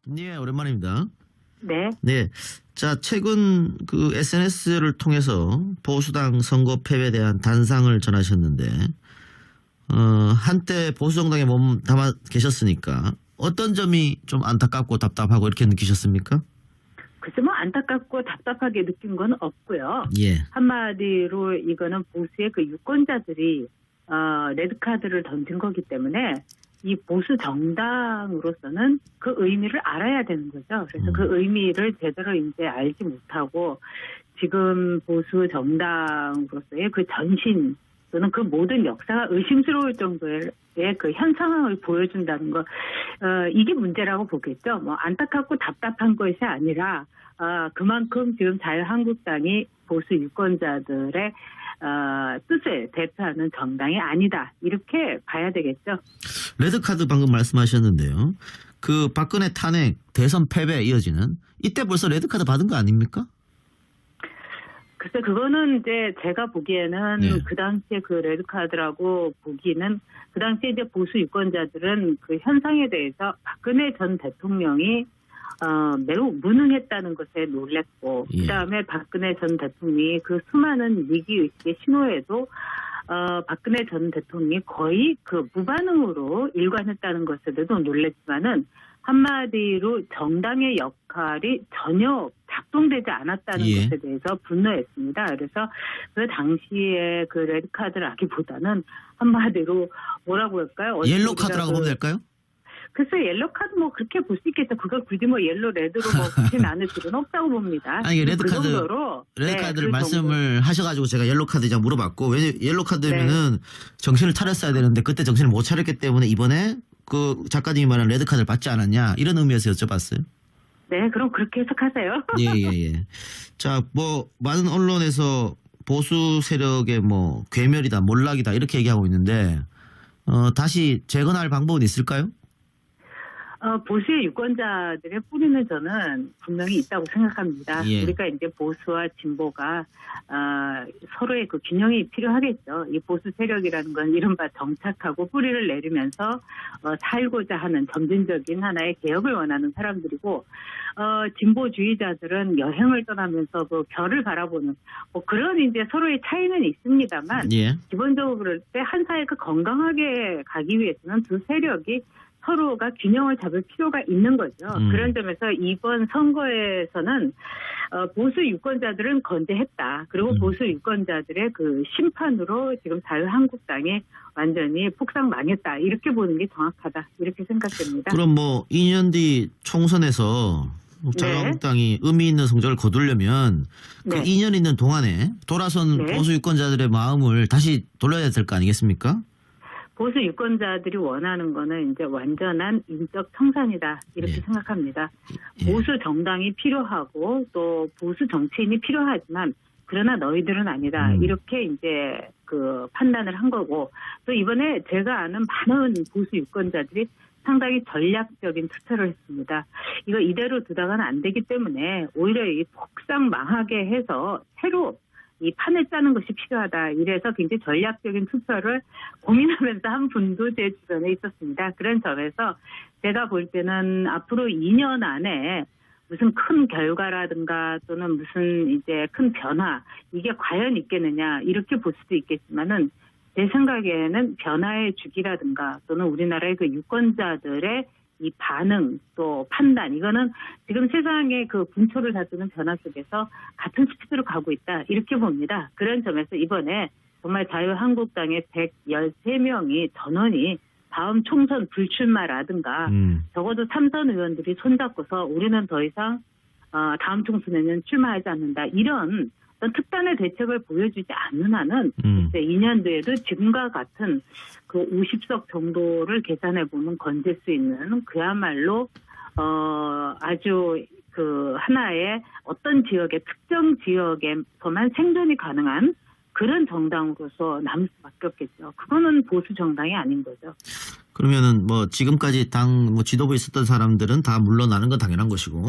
네, 오랜만입니다. 네. 네. 자, 최근 그 SNS를 통해서 보수당 선거 패배에 대한 단상을 전하셨는데, 한때 보수 정당에 몸 담아 계셨으니까 어떤 점이 좀 안타깝고 답답하고 이렇게 느끼셨습니까? 글쎄 뭐 안타깝고 답답하게 느낀 건 없고요. 예. 한마디로 이거는 보수의 그 유권자들이 레드카드를 던진 거기 때문에 이 보수 정당으로서는 그 의미를 알아야 되는 거죠. 그래서 그 의미를 제대로 이제 알지 못하고 지금 보수 정당으로서의 그 전신 또는 그 모든 역사가 의심스러울 정도의 그 현 상황을 보여준다는 거, 이게 문제라고 보겠죠. 뭐 안타깝고 답답한 것이 아니라 그만큼 지금 자유한국당이 보수 유권자들의 뜻을 대표하는 정당이 아니다, 이렇게 봐야 되겠죠. 레드카드 방금 말씀하셨는데요. 그 박근혜 탄핵, 대선 패배에 이어지는 이때 벌써 레드카드 받은 거 아닙니까? 글쎄, 그거는 이제 제가 보기에는 네. 그 당시에 그 레드카드라고 보기는 그 당시에 이제 보수 유권자들은 그 현상에 대해서 박근혜 전 대통령이 매우 무능했다는 것에 놀랬고, 예. 그다음에 박근혜 전 대통령이 그 수많은 위기의식의 신호에도 박근혜 전 대통령이 거의 그 무반응으로 일관했다는 것에도 놀랬지만은 한마디로 정당의 역할이 전혀 작동되지 않았다는 예. 것에 대해서 분노했습니다. 그래서 그 당시에 그 레드카드라기보다는 한마디로 뭐라고 할까요? 옐로 카드라고 보면 될까요? 글쎄, 옐로 카드 뭐 그렇게 볼 수 있겠죠. 그걸 굳이 뭐 옐로 레드로 뭐 굳이 나눌 필요는 없다고 봅니다. 아니, 그 레드카드, 정도로, 레드카드를 그 말씀을 하셔가지고 제가 옐로카드 물어봤고, 왜냐면 옐로카드면은 정신을 차렸어야 되는데 그때 정신을 못 차렸기 때문에 이번에 그 작가님이 말한 레드카드를 받지 않았냐, 이런 의미에서 여쭤봤어요. 네, 그럼 그렇게 해석하세요. 예. 자, 뭐 많은 언론에서 보수 세력의 뭐 괴멸이다, 몰락이다 이렇게 얘기하고 있는데, 다시 재건할 방법은 있을까요? 보수의 유권자들의 뿌리는 저는 분명히 있다고 생각합니다. 예. 우리가 이제 보수와 진보가 서로의 그 균형이 필요하겠죠. 이 보수 세력이라는 건 이른바 정착하고 뿌리를 내리면서 살고자 하는 점진적인 하나의 개혁을 원하는 사람들이고, 진보주의자들은 여행을 떠나면서 그 별을 바라보는 뭐 그런 이제 서로의 차이는 있습니다만, 예. 기본적으로 그럴 때 한 사회가 건강하게 가기 위해서는 두 세력이 서로가 균형을 잡을 필요가 있는 거죠. 그런 점에서 이번 선거에서는 보수 유권자들은 건재했다. 그리고 보수 유권자들의 그 심판으로 지금 자유한국당이 완전히 폭삭 망했다, 이렇게 보는 게 정확하다, 이렇게 생각됩니다. 그럼 뭐 2년 뒤 총선에서 자유한국당이 의미 있는 성적을 거두려면 그 네. 2년 있는 동안에 돌아선 네. 보수 유권자들의 마음을 다시 돌려야 될 거 아니겠습니까? 보수 유권자들이 원하는 거는 이제 완전한 인적 청산이다, 이렇게 예. 생각합니다. 예. 보수 정당이 필요하고 또 보수 정치인이 필요하지만 그러나 너희들은 아니다, 이렇게 이제 그 판단을 한 거고, 또 이번에 제가 아는 많은 보수 유권자들이 상당히 전략적인 투표를 했습니다. 이거 이대로 두다가는 안 되기 때문에 오히려 이 폭삭 망하게 해서 새로 이 판을 짜는 것이 필요하다, 이래서 굉장히 전략적인 투표를 고민하면서 한 분도 제 주변에 있었습니다. 그런 점에서 제가 볼 때는 앞으로 2년 안에 무슨 큰 결과라든가 또는 무슨 이제 큰 변화, 이게 과연 있겠느냐, 이렇게 볼 수도 있겠지만은 제 생각에는 변화의 주기라든가 또는 우리나라의 그 유권자들의 이 반응 또 판단, 이거는 지금 세상의 그 분초를 다투는 변화 속에서 같은 스피드로 가고 있다, 이렇게 봅니다. 그런 점에서 이번에 정말 자유한국당의 113명이 전원이 다음 총선 불출마라든가 적어도 3선 의원들이 손잡고서 우리는 더 이상 다음 총선에는 출마하지 않는다, 이런 어떤 특단의 대책을 보여주지 않는 한은 이제 2년 뒤에도 지금과 같은 그 50석 정도를 계산해보면 건질 수 있는 그야말로 아주 그 하나의 어떤 지역의 특정 지역에서만 생존이 가능한 그런 정당으로서 남을 수밖에 없겠죠. 그거는 보수 정당이 아닌 거죠. 그러면은 뭐 지금까지 당 뭐 지도부에 있었던 사람들은 다 물러나는 건 당연한 것이고,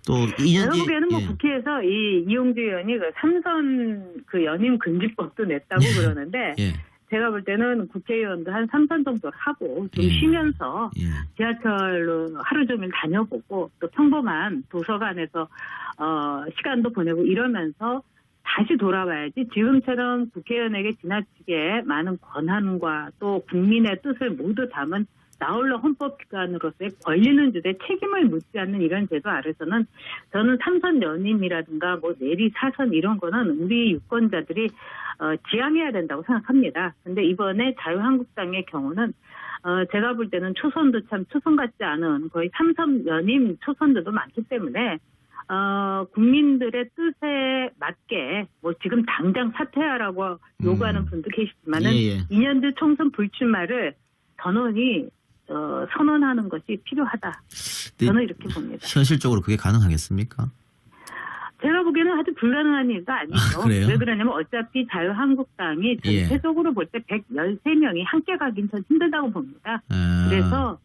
또 2년 제가 뒤에 보기에는 뭐 국회에서 이 이용주 의원이 그 삼선 그 연임 금지법도 냈다고 그러는데 예. 제가 볼 때는 국회의원도 한 3선 정도 하고 좀 예. 쉬면서 예. 지하철로 하루 종일 다녀보고 또 평범한 도서관에서 시간도 보내고 이러면서 다시 돌아와야지 지금처럼 국회의원에게 지나치게 많은 권한과 또 국민의 뜻을 모두 담은 나홀로 헌법기관으로서의 권리는 주되 책임을 묻지 않는 이런 제도 아래서는 저는 3선 연임이라든가 뭐 내리 4선 이런 거는 우리 유권자들이 지향해야 된다고 생각합니다. 근데 이번에 자유한국당의 경우는 제가 볼 때는 초선도 참 초선 같지 않은 거의 3선 연임 초선들도 많기 때문에 국민들의 뜻에 맞게 뭐 지금 당장 사퇴하라고 요구하는 분도 계시지만은 예, 예. 2년 뒤 총선 불출마를 전원이 선언하는 것이 필요하다. 저는 이렇게 봅니다. 현실적으로 그게 가능하겠습니까? 제가 보기에는 아주 불가능한 일도 아니죠. 그래요? 왜 그러냐면 어차피 자유한국당이 예. 전체적으로 볼 때 113명이 함께 가긴 전 힘들다고 봅니다. 그래서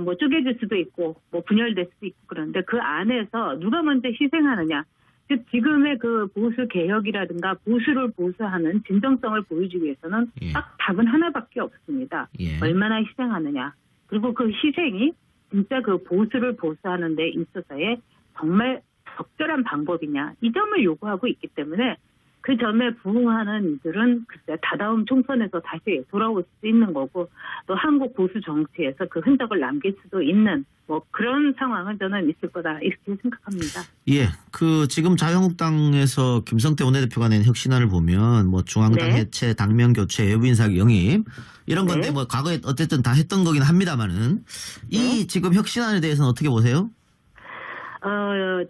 뭐 쪼개질 수도 있고 뭐 분열될 수도 있고 그런데 그 안에서 누가 먼저 희생하느냐. 즉 지금의 그 보수 개혁이라든가 보수를 보수하는 진정성을 보여주기 위해서는 예. 딱 답은 하나밖에 없습니다. 예. 얼마나 희생하느냐. 그리고 그 희생이 진짜 그 보수를 보수하는 데 있어서의 정말 적절한 방법이냐. 이 점을 요구하고 있기 때문에 그 점에 부응하는 이들은 글쎄 다다음 총선에서 다시 돌아올 수 있는 거고 또 한국 보수 정치에서 그 흔적을 남길 수도 있는 뭐 그런 상황은 저는 있을 거다 이렇게 생각합니다. 예, 그 지금 자유한국당에서 김성태 원내대표가 낸 혁신안을 보면 뭐 중앙당 네. 해체, 당명 교체, 외부인사 영입 이런 건데 네. 뭐 과거에 어쨌든 다 했던 거긴 합니다만은 이 지금 혁신안에 대해서는 어떻게 보세요?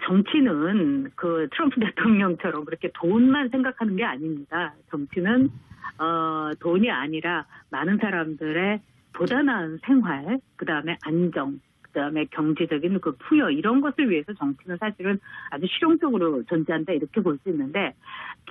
정치는 그 트럼프 대통령처럼 그렇게 돈만 생각하는 게 아닙니다. 정치는 돈이 아니라 많은 사람들의 보다 나은 생활, 그 다음에 안정, 그 다음에 경제적인 그 부여 이런 것을 위해서 정치는 사실은 아주 실용적으로 존재한다 이렇게 볼 수 있는데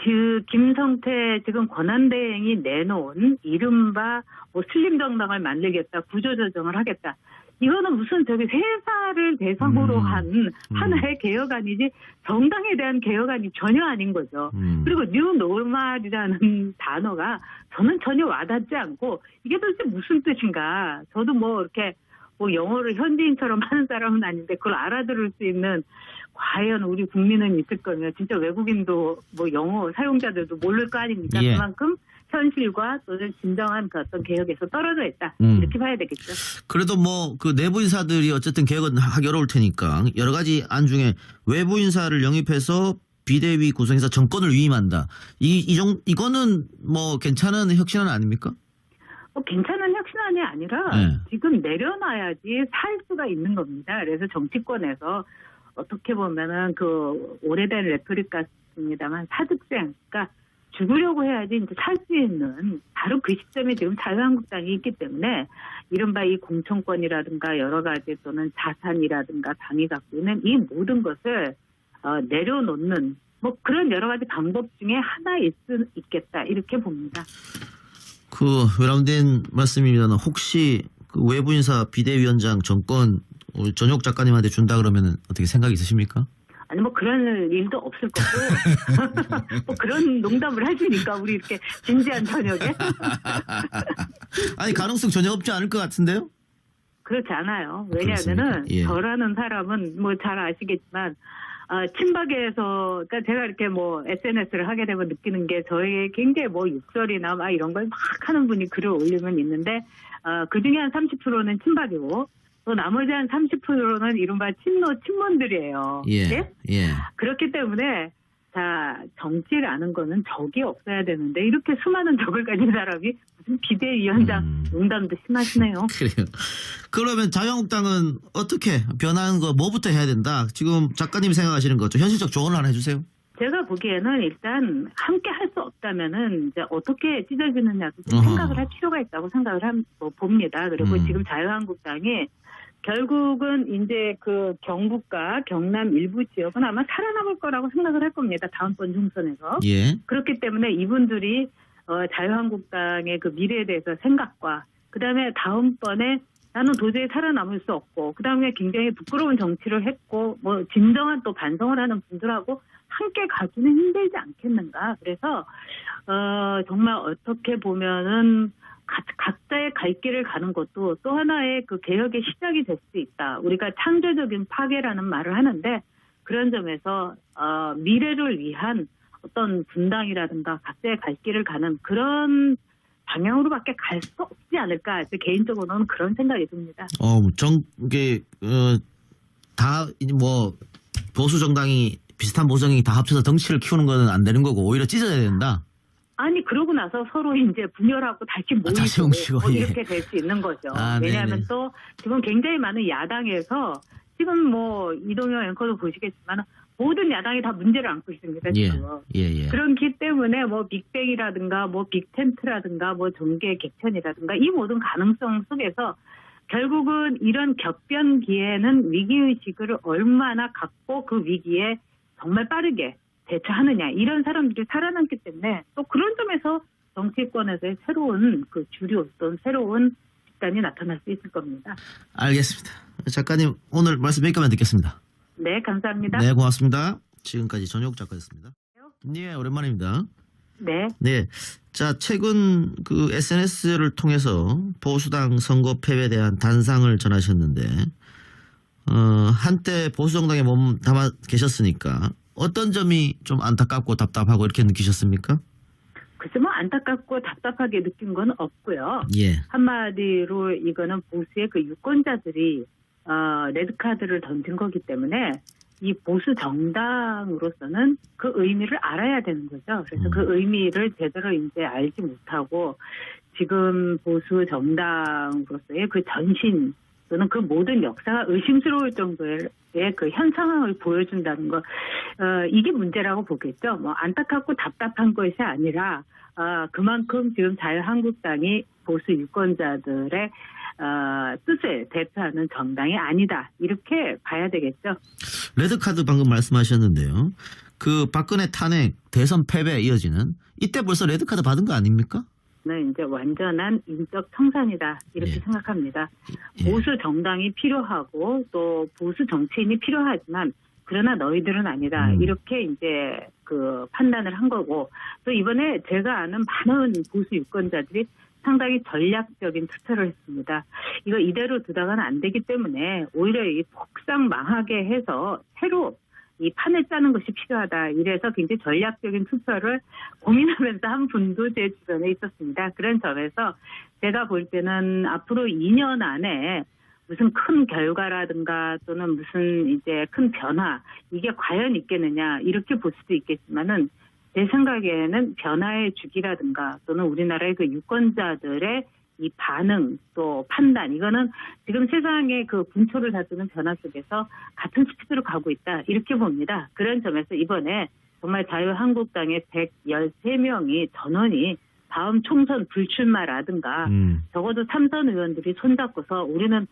그 김성태 지금 권한대행이 내놓은 이른바 뭐 슬림 정당을 만들겠다, 구조조정을 하겠다. 이거는 무슨 저기 회사를 대상으로 한 하나의 개혁안이지 정당에 대한 개혁안이 전혀 아닌 거죠. 그리고 뉴 노멀이라는 단어가 저는 전혀 와닿지 않고 이게 도대체 무슨 뜻인가. 저도 뭐 이렇게 뭐 영어를 현지인처럼 하는 사람은 아닌데 그걸 알아들을 수 있는 과연 우리 국민은 있을 거면 진짜 외국인도 뭐 영어 사용자들도 모를 거 아닙니까? 예. 그만큼 현실과 또는 진정한 그 어떤 개혁에서 떨어져 있다. 이렇게 봐야 되겠죠. 그래도 뭐 그 내부 인사들이 어쨌든 개혁은 하기 어려울 테니까 여러 가지 안 중에 외부 인사를 영입해서 비대위 구성해서 정권을 위임한다. 이거는 뭐 괜찮은 혁신안 아닙니까? 괜찮은 혁신안이 아니라 네. 지금 내려놔야지 살 수가 있는 겁니다. 그래서 정치권에서 어떻게 보면은 그 오래된 레토릭 같습니다만 사득생, 그러니까 죽으려고 해야지 이제 살 수 있는 바로 그 시점에 지금 자유한국당이 있기 때문에 이른바 이 공천권이라든가 여러 가지 또는 자산이라든가 당이 갖고 있는 이 모든 것을 내려놓는 뭐 그런 여러 가지 방법 중에 하나일 수 있겠다 이렇게 봅니다. 그 외람된 말씀입니다만 혹시 그 외부 인사 비대위원장 정권 우리 전용 작가님한테 준다 그러면 어떻게 생각 있으십니까? 아니 뭐 그런 일도 없을 거고 뭐 그런 농담을 하시니까 우리 이렇게 진지한 저녁에 아니 가능성 전혀 없지 않을 것 같은데요? 그렇지 않아요. 왜냐하면은 예. 저라는 사람은 뭐 잘 아시겠지만 친박에서 그러니까 제가 이렇게 뭐 SNS를 하게 되면 느끼는 게 저에게 굉장히 뭐 욕설이나 막 이런 걸 막 하는 분이 글을 올리면 있는데 그 중에 한 30%는 친박이고 또 나머지 한 30%는 이른바 친문들이에요. 예. 네? 예. 그렇기 때문에 자 정치라는 거는 적이 없어야 되는데 이렇게 수많은 적을 가진 사람이 무슨 비대위원장 농담도 심하시네요. 그래요. 그러면 자유한국당은 어떻게 변하는 거 뭐부터 해야 된다? 지금 작가님이 생각하시는 거 좀 현실적 조언을 하나 해주세요. 제가 보기에는 일단 함께 할 수 없다면은 이제 어떻게 찢어지느냐도 좀 생각을 할 필요가 있다고 생각을 봅니다. 그리고 지금 자유한국당이 결국은 이제 그 경북과 경남 일부 지역은 아마 살아남을 거라고 생각을 할 겁니다. 다음번 총선에서. 예. 그렇기 때문에 이분들이 자유한국당의 그 미래에 대해서 생각과 그다음에 다음번에 나는 도저히 살아남을 수 없고, 그 다음에 굉장히 부끄러운 정치를 했고, 뭐 진정한 또 반성을 하는 분들하고 함께 가기는 힘들지 않겠는가. 그래서 정말 어떻게 보면은 각자의 갈 길을 가는 것도 또 하나의 그 개혁의 시작이 될 수 있다. 우리가 창조적인 파괴라는 말을 하는데, 그런 점에서 미래를 위한 어떤 분당이라든가 각자의 갈 길을 가는 그런 방향으로밖에 갈 수 없지 않을까. 개인적으로는 그런 생각이 듭니다. 이게 다 뭐 보수 정당이 비슷한 보수 정당이 다 합쳐서 덩치를 키우는 거는 안 되는 거고 오히려 찢어야 된다. 아니 그러고 나서 서로 이제 분열하고 다시 모이고 다시 뭉치고, 뭐 예. 이렇게 될 수 있는 거죠. 네네. 왜냐하면 또 지금 굉장히 많은 야당에서 지금 뭐 이동영 앵커도 보시겠지만 모든 야당이 다 문제를 안고 있습니다. 지금. 예. 그렇기 때문에 뭐 빅뱅이라든가 뭐 빅텐트라든가 뭐 정계 개편이라든가 이 모든 가능성 속에서 결국은 이런 격변기에는 위기의식을 얼마나 갖고 그 위기에 정말 빠르게 대처하느냐 이런 사람들이 살아남기 때문에 또 그런 점에서 정치권에서의 새로운 그 주류 또는 새로운 집단이 나타날 수 있을 겁니다. 알겠습니다. 작가님 오늘 말씀 여기까지만 듣겠습니다. 네, 감사합니다. 네, 고맙습니다. 지금까지 전효국 작가였습니다. 네, 오랜만입니다. 네. 네. 자, 최근 그 SNS를 통해서 보수당 선거 패배에 대한 단상을 전하셨는데, 한때 보수 정당에 몸 담아 계셨으니까 어떤 점이 좀 안타깝고 답답하고 이렇게 느끼셨습니까? 글쎄 뭐 안타깝고 답답하게 느낀 건 없고요. 예. 한마디로 이거는 보수의 그 유권자들이 레드카드를 던진 거기 때문에 이 보수 정당으로서는 그 의미를 알아야 되는 거죠. 그래서 그 의미를 제대로 이제 알지 못하고 지금 보수 정당으로서의 그 전신 또는 그 모든 역사가 의심스러울 정도의 그 현 상황을 보여준다는 거, 이게 문제라고 보겠죠. 뭐 안타깝고 답답한 것이 아니라 그만큼 지금 자유한국당이 보수 유권자들의 뜻을 대표하는 정당이 아니다. 이렇게 봐야 되겠죠. 레드카드 방금 말씀하셨는데요. 그 박근혜 탄핵, 대선 패배에 이어지는 이때 벌써 레드카드 받은 거 아닙니까? 는 이제 완전한 인적 청산이다. 이렇게 예. 생각합니다. 예. 보수 정당이 필요하고 또 보수 정치인이 필요하지만 그러나 너희들은 아니다. 이렇게 이제 그 판단을 한 거고 또 이번에 제가 아는 많은 보수 유권자들이 상당히 전략적인 투표를 했습니다. 이거 이대로 두다가는 안 되기 때문에 오히려 이 폭삭 망하게 해서 새로 이 판을 짜는 것이 필요하다. 이래서 굉장히 전략적인 투표를 고민하면서 한 분도 제 주변에 있었습니다. 그런 점에서 제가 볼 때는 앞으로 2년 안에 무슨 큰 결과라든가 또는 무슨 이제 큰 변화 이게 과연 있겠느냐 이렇게 볼 수도 있겠지만은 제 생각에는 변화의 주기라든가 또는 우리나라의 그 유권자들의 이 반응 또 판단 이거는 지금 세상의 그 분초를 다투는 변화 속에서 같은 스피드로 가고 있다 이렇게 봅니다. 그런 점에서 이번에 정말 자유한국당의 113명이 전원이 다음 총선 불출마라든가 적어도 삼선 의원들이 손잡고서 우리는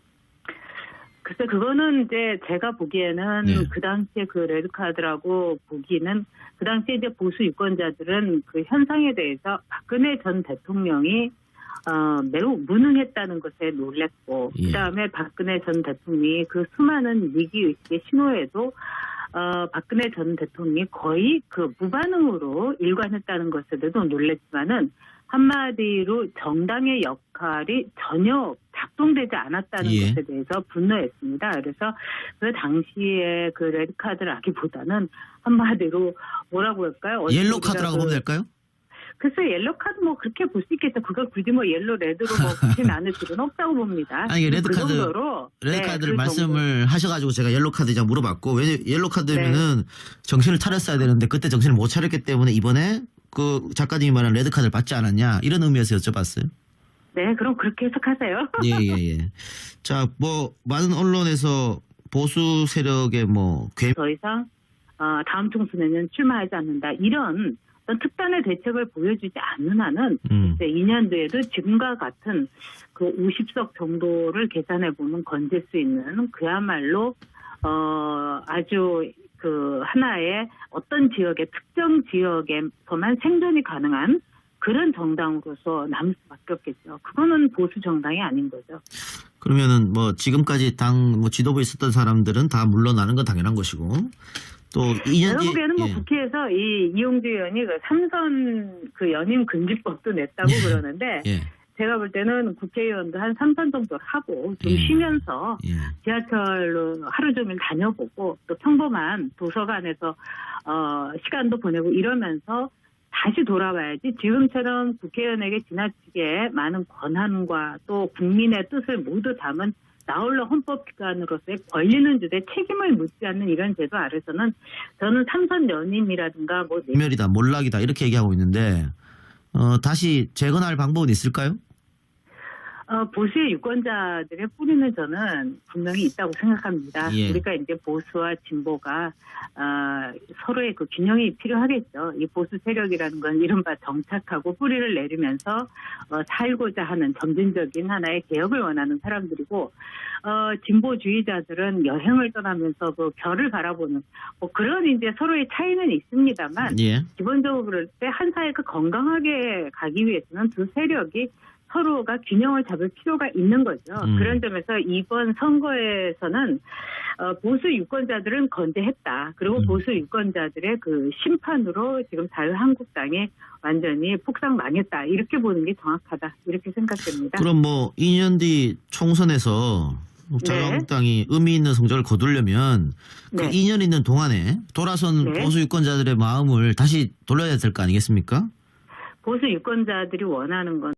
글쎄 그거는 이제 제가 보기에는 네. 그 당시에 그 레드카드라고 보기는 그 당시에 이제 보수 유권자들은 그 현상에 대해서 박근혜 전 대통령이 매우 무능했다는 것에 놀랬고 예. 그다음에 박근혜 전 대통령이 그 수많은 위기의식의 신호에도 박근혜 전 대통령이 거의 그 무반응으로 일관했다는 것에도 놀랬지만은 한마디로 정당의 역할이 전혀 작동되지 않았다는 예. 것에 대해서 분노했습니다. 그래서 그 당시에 그 레드카드라기보다는 한마디로 뭐라고 할까요? 옐로 카드라고 보면 될까요? 글쎄 옐로 카드 뭐 그렇게 볼 수 있겠죠. 그걸 굳이 뭐 옐로 레드로 뭐 굳이 나눌 필요는 없다고 봅니다. 아니 레드카드 그 정도로 레드카드를 그 말씀을 하셔가지고 제가 옐로 카드 이제 물어봤고 왜냐 옐로 카드면은 정신을 차렸어야 되는데 그때 정신을 못 차렸기 때문에 이번에 그 작가님이 말한 레드카드를 받지 않았냐 이런 의미에서 여쭤봤어요. 네, 그럼 그렇게 해석하세요. 예. 자, 뭐 많은 언론에서 보수 세력의 뭐 더 이상 다음 총선에는 출마하지 않는다. 이런 어떤 특단의 대책을 보여주지 않는 한은 이제 2년 뒤에도 지금과 같은 그 50석 정도를 계산해 보면 건질 수 있는 그야말로 아주 그 하나의 어떤 지역의 특정 지역에서만 생존이 가능한 그런 정당으로서 남을 수밖에 없겠죠. 그거는 보수 정당이 아닌 거죠. 그러면은 뭐 지금까지 당 뭐 지도부에 있었던 사람들은 다 물러나는 건 당연한 것이고 또 2년 제가 뒤에 보기에는 뭐 국회에서 이 이용주 의원이 그 삼선 그 연임 금지법도 냈다고 그러는데 예. 제가 볼 때는 국회의원도 한 3선 정도 하고 좀 예. 쉬면서 예. 지하철로 하루 종일 다녀보고 또 평범한 도서관에서 시간도 보내고 이러면서 다시 돌아와야지 지금처럼 국회의원에게 지나치게 많은 권한과 또 국민의 뜻을 모두 담은 나홀로 헌법기관으로서의 권리는 주되 책임을 묻지 않는 이런 제도 아래서는 저는 삼선 연임이라든가 뭐 소멸이다, 몰락이다 이렇게 얘기하고 있는데 다시 재건할 방법은 있을까요? 보수의 유권자들의 뿌리는 저는 분명히 있다고 생각합니다. 예. 그러니까 이제 보수와 진보가 서로의 그 균형이 필요하겠죠. 이 보수 세력이라는 건 이른바 정착하고 뿌리를 내리면서 살고자 하는 점진적인 하나의 개혁을 원하는 사람들이고 진보주의자들은 여행을 떠나면서 그 별을 바라보는 뭐 그런 이제 서로의 차이는 있습니다만 예. 기본적으로 그럴 때 한 사회가 건강하게 가기 위해서는 두 세력이 서로가 균형을 잡을 필요가 있는 거죠. 그런 점에서 이번 선거에서는 보수 유권자들은 건재했다. 그리고 보수 유권자들의 그 심판으로 지금 자유한국당이 완전히 폭삭망했다. 이렇게 보는 게 정확하다. 이렇게 생각됩니다. 그럼 뭐 2년 뒤 총선에서 자유한국당이 의미 있는 성적을 거두려면 그 네. 2년 있는 동안에 돌아선 네. 보수 유권자들의 마음을 다시 돌려야 될 거 아니겠습니까? 보수 유권자들이 원하는 건